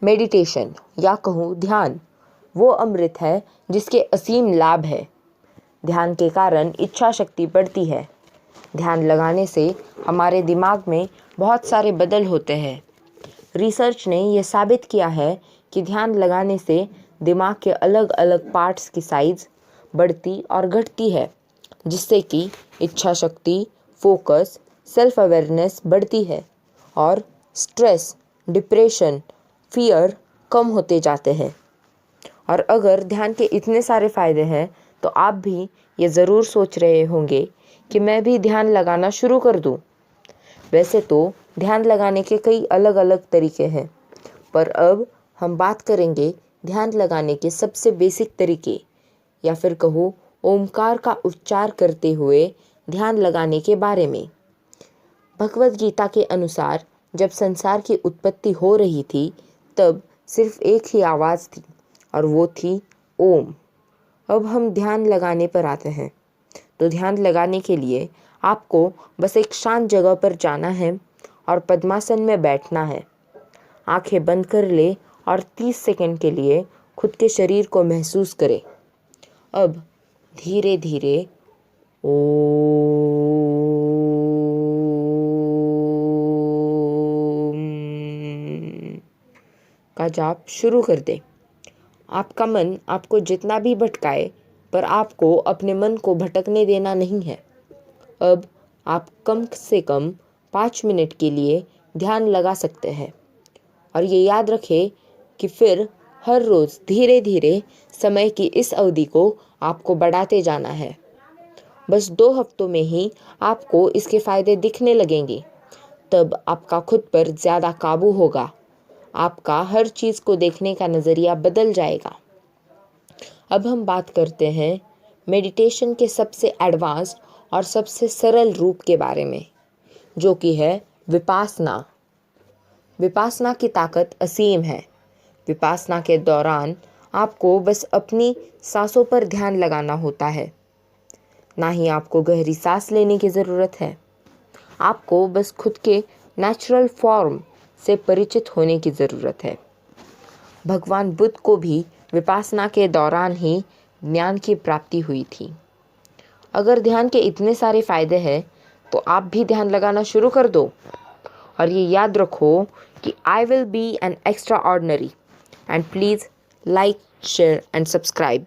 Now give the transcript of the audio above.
Meditation या कहूँ ध्यान वो अमृत है जिसके असीम लाभ है। ध्यान के कारण इच्छा शक्ति बढ़ती है। ध्यान लगाने से हमारे दिमाग में बहुत सारे बदल होते हैं। रिसर्च ने यह साबित किया है कि ध्यान लगाने से दिमाग के अलग अलग पार्ट्स की साइज बढ़ती और घटती है, जिससे कि इच्छा शक्ति, फोकस, सेल्फ अवेयरनेस बढ़ती है और स्ट्रेस, डिप्रेशन, फियर कम होते जाते हैं। और अगर ध्यान के इतने सारे फ़ायदे हैं तो आप भी ये ज़रूर सोच रहे होंगे कि मैं भी ध्यान लगाना शुरू कर दूं। वैसे तो ध्यान लगाने के कई अलग अलग तरीके हैं, पर अब हम बात करेंगे ध्यान लगाने के सबसे बेसिक तरीके, या फिर कहो ओमकार का उच्चार करते हुए ध्यान लगाने के बारे में। भगवद गीता के अनुसार जब संसार की उत्पत्ति हो रही थी तब सिर्फ एक ही आवाज़ थी और वो थी ओम। अब हम ध्यान लगाने पर आते हैं। तो ध्यान लगाने के लिए आपको बस एक शांत जगह पर जाना है और पद्मासन में बैठना है। आंखें बंद कर ले और 30 सेकंड के लिए खुद के शरीर को महसूस करें। अब धीरे धीरे ओम का जाप शुरू कर दें। आपका मन आपको जितना भी भटकाए, पर आपको अपने मन को भटकने देना नहीं है। अब आप कम से कम 5 मिनट के लिए ध्यान लगा सकते हैं और ये याद रखें कि फिर हर रोज़ धीरे धीरे समय की इस अवधि को आपको बढ़ाते जाना है। बस 2 हफ्तों में ही आपको इसके फ़ायदे दिखने लगेंगे। तब आपका खुद पर ज़्यादा काबू होगा। आपका हर चीज़ को देखने का नज़रिया बदल जाएगा। अब हम बात करते हैं मेडिटेशन के सबसे एडवांस्ड और सबसे सरल रूप के बारे में, जो कि है विपासना। विपासना की ताकत असीम है। विपासना के दौरान आपको बस अपनी सांसों पर ध्यान लगाना होता है। ना ही आपको गहरी सांस लेने की ज़रूरत है। आपको बस खुद के नेचुरल फॉर्म से परिचित होने की ज़रूरत है। भगवान बुद्ध को भी विपासना के दौरान ही ज्ञान की प्राप्ति हुई थी। अगर ध्यान के इतने सारे फ़ायदे हैं तो आप भी ध्यान लगाना शुरू कर दो। और ये याद रखो कि I will be an extra ordinary, and please like, share and subscribe.